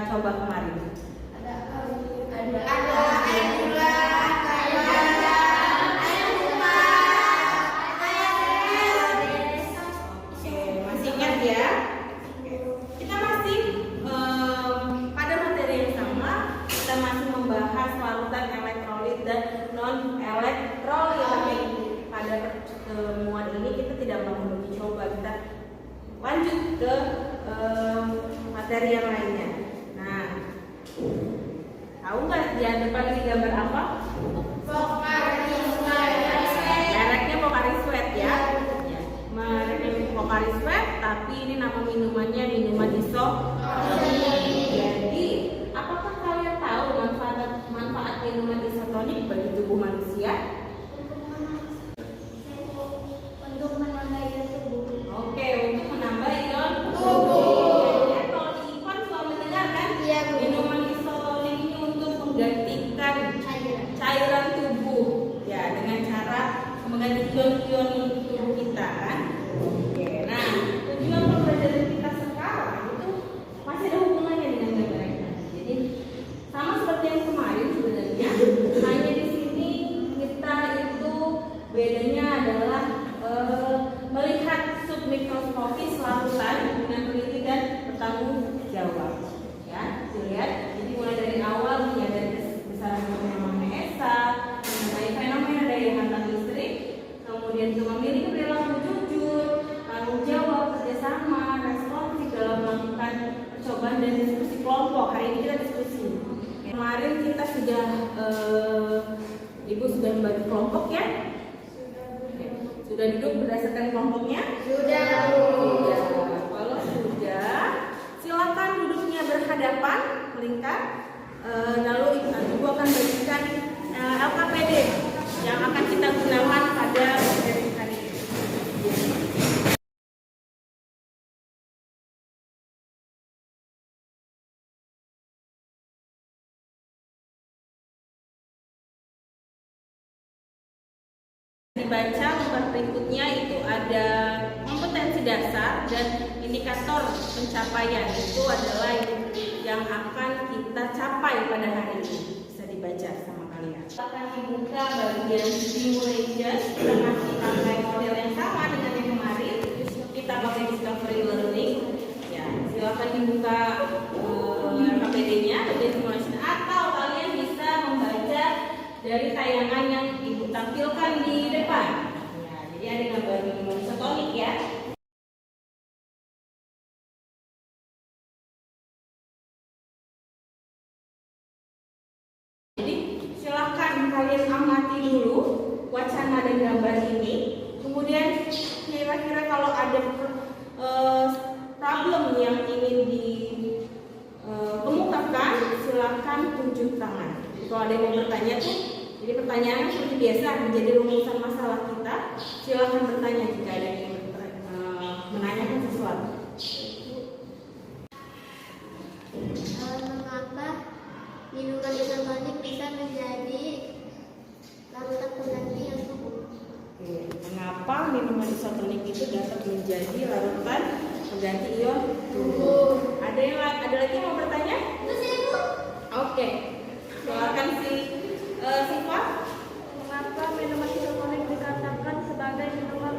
coba kemarin? Ada air gula, air Oke, masih ingat ya? Kita masih pada materi yang sama. Kita masih membahas larutan elektrolit dan non elektrolit. Tapi pada pertemuan ini kita tidak mau menguji coba. Kita lanjut ke materi yang lainnya. Nah, tahu nggak di depan ini gambar apa? Pocari Sweat. Mereknya Pocari Sweat ya. Mereknya Pocari Sweat, tapi ini nama minumannya minuman isotonik. Jadi, apakah kalian tahu manfaat minuman isotonik bagi tubuh manusia? Untuk menambah ion tubuh. Oke, untuk menambah ion Tubuh. Ya, kalau di Ipan suka mendengar kan? Iya, Bu. Minuman isotonik ini untuk menggantikan cairan tubuh, ya, dengan cara mengganti ion-ion tubuh kita kan. Oke, nah tujuan pembelajaran kita sekarang itu masih ada hubungannya dengan gambar ini. Jadi sama seperti yang kemarin sebenarnya, hanya di sini kita itu bedanya adalah melihat submikroskopis larutan dengan teliti dan bertanggung jawab. Ya, dilihat. Jadi mulai dari awal menyadari besaran fenomena ESA, mengenai fenomena daya hantar listrik, kemudian itu memiliki perilaku jujur, tanggung jawab, kerjasama, responsif dalam melakukan percobaan dan diskusi kelompok. Hari ini kita diskusi. Kemarin kita sudah Ibu sudah membagi kelompok ya? Sudah duduk berdasarkan kelompoknya? Sudah. Ya, kalau sudah, silakan duduknya berhadapan, melingkar. Lalu Ibu akan bagikan LKPD yang akan kita gunakan pada materi hari ini. Dibaca lembar berikutnya itu ada kompetensi dasar dan indikator pencapaian. Itu adalah yang akan kita capai pada hari ini. Bisa dibaca sama kalian. Akan dibuka bagian simulation. Kita masih pakai model yang sama dengan yang kemarin. Kita pakai discovery learning. Ya, silakan dibuka KPD-nya, bagian simulation, atau kalian bisa membaca dari tayangan yang Ibu tampilkan di depan. Ya, jadi ada gambar minuman isotonik ya. Jadi silahkan kalian amati dulu wacana dan gambar ini. Kemudian kira-kira kalau ada problem yang ingin dikemukakan, silahkan tunjuk tangan. Jadi kalau ada yang mau bertanya tuh, jadi pertanyaan seperti biasa menjadi rumusan masalah kita. Silahkan bertanya jika ada yang ingin menanyakan sesuatu. Mengapa minuman isotonik bisa menjadi larutan pengganti ion tubuh? Mengapa minuman isotonik itu dapat menjadi larutan pengganti ion tubuh? Ada lagi yang mau bertanya? Terus Ibu, Oke, silakan si Siva. mengapa minuman isotonik dikatakan sebagai minuman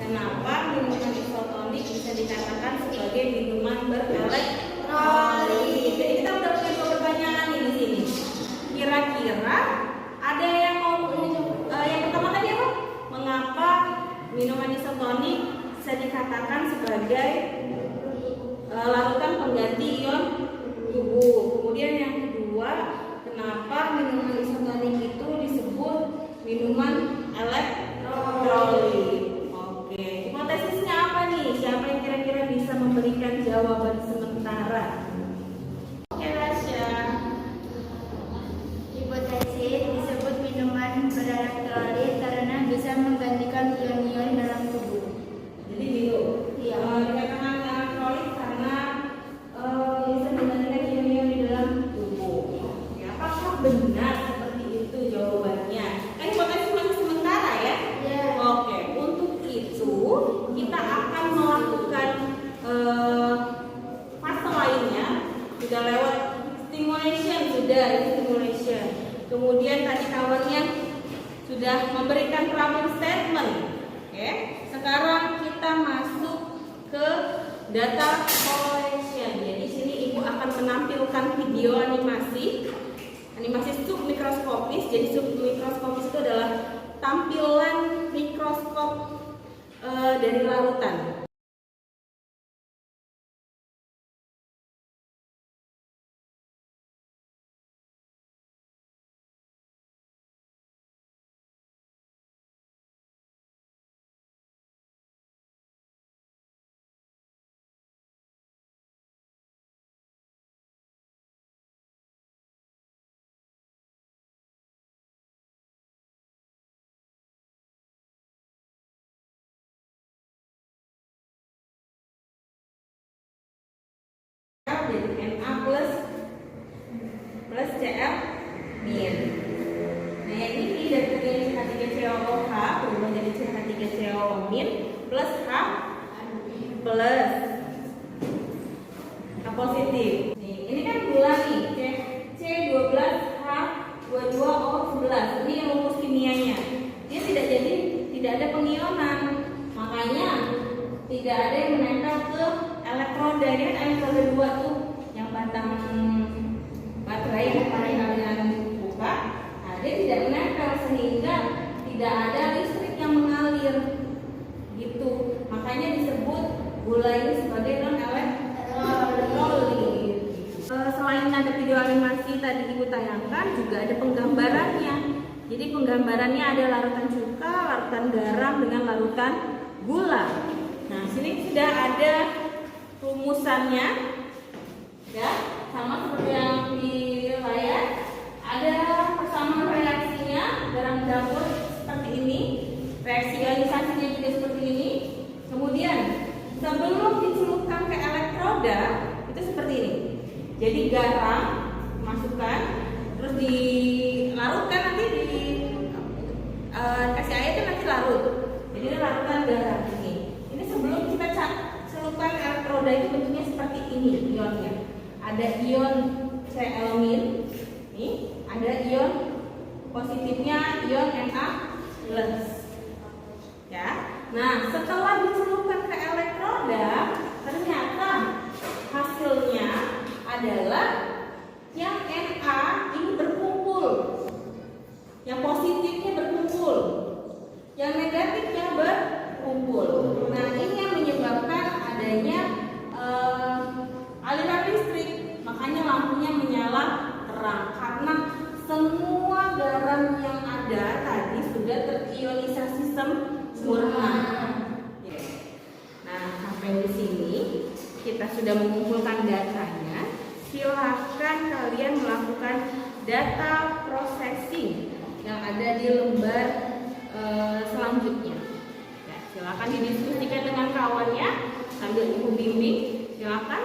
Kenapa minuman isotonik bisa dikatakan sebagai minuman berelektrolit? Jadi kita udah punya dua pertanyaan nih di sini. Kira-kira ada yang mau yang pertama tadi apa? Mengapa minuman isotonik bisa dikatakan sebagai larutan pengganti ion tubuh? Kemudian yang kedua, kenapa minuman isotonik itu disebut minuman elektrolit? Oke, hipotesisnya apa nih? Siapa yang kira-kira bisa memberikan jawaban sementara? Oke, Rasya. hipotesis disebut minuman berelektrolit karena bisa menggantikan ion-ion dalam tubuh. Jadi gitu. Iya. Dikatakan elektrolit karena bisa menggantikan ion-ion di dalam tubuh. Oke, apakah benar seperti itu jawabannya? Kan hipotesis masih sementara ya? Iya. Oke, untuk itu kita akan melakukan Kemudian tadi kawannya sudah memberikan problem statement. Oke, sekarang kita masuk ke data collection. Jadi sini Ibu akan menampilkan video animasi submikroskopis. Jadi submikroskopis itu adalah tampilan mikroskop dari larutan. Jadi Na plus Cl min. Nah yang ini dari CH3COOH berubah jadi CH3CO min plus H plus H positif. Nih, ini kan gula nih, C12H22O11. Ini rumus kimianya. Dia tidak ada pengionan. Makanya tidak ada yang menempel ke elektroda. Ini kan elektroda 2 tuh yang batang baterai yang kemarin kalian buka. Nah, dia tidak menempel sehingga tidak ada listrik yang mengalir gitu. Makanya disebut gula ini sebagai non elektrolit. Selain ada video animasi tadi Ibu tayangkan, juga ada penggambarannya. Jadi penggambarannya ada larutan cuka, larutan garam dengan larutan gula. Nah, sini sudah ada rumusannya, ya, sama seperti yang di layar. Ada persamaan reaksinya, garam campur seperti ini, reaksi ionisasinya juga seperti ini. Kemudian sebelum dicelupkan ke elektroda itu seperti ini. Jadi garam masukkan, terus dilarutkan nanti kasih air itu nanti larut. Jadi ini larutan garam ini. Ini sebelum kita celupkan elektroda itu bentuknya seperti ini ionnya. Ada ion Cl-, nih, ada ion positifnya ion Na+. Ya. Nah, setelah dicelupkan ke elektroda, ternyata hasilnya adalah yang Na ini berkumpul, yang positifnya berkumpul, yang negatifnya berkumpul. Nah, ini yang menyebabkan adanya aliran listrik. Makanya lampunya menyala terang karena semua garam yang ada tadi sudah terionisasi sempurna. Nah, sampai di sini kita sudah mengumpulkan datanya. Silahkan kalian melakukan data processing yang ada di lembar selanjutnya. Ya, silahkan didiskusikan dengan kawannya sambil Ibu bimbing. Silahkan.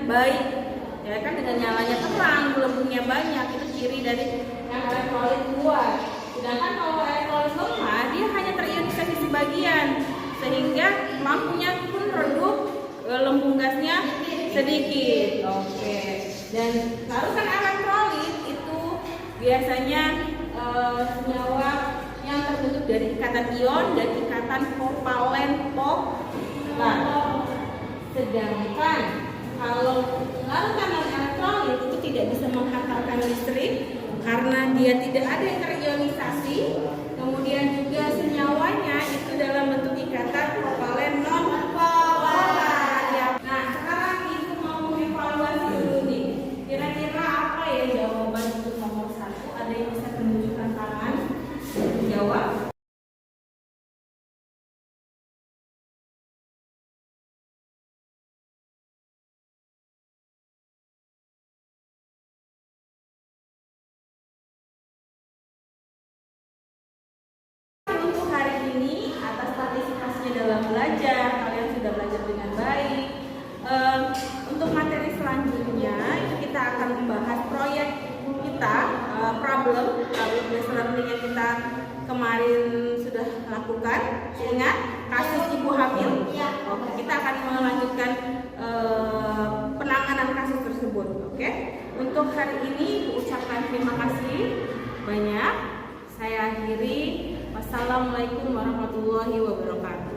baik, ya kan, dengan nyalanya terang, gelembungnya banyak, itu ciri dari yang elektrolit kuat. Sedangkan kalau elektrolit lemah, dia hanya terionisasi sebagian, sehingga lampunya pun redup, lembung gasnya sedikit. Oke. Dan larutan elektrolit itu biasanya senyawa yang terbentuk dari ikatan ion dan ikatan kovalen polar. Sedangkan kalau larutan elektrolit itu tidak bisa menghantarkan listrik karena dia tidak ada yang terionisasi. Kemudian juga senyawanya itu dalam bentuk ikatan kovalen non polar. Ya. Nah, sekarang Ibu mau mengevaluasi dulu nih. Kira-kira apa ya jawaban untuk nomor 1? Ada yang bisa menunjukkan tangan? Jawab. Untuk hari ini atas partisipasinya dalam belajar, kalian sudah belajar dengan baik. Untuk materi selanjutnya itu kita akan membahas proyek kita, problem based learning yang kita kemarin sudah lakukan. Ingat kasus ibu hamil. Oke, kita akan melanjutkan penanganan kasus tersebut. Oke. Untuk hari ini ucapkan terima kasih banyak. Saya akhiri. Wassalamualaikum warahmatullahi wabarakatuh.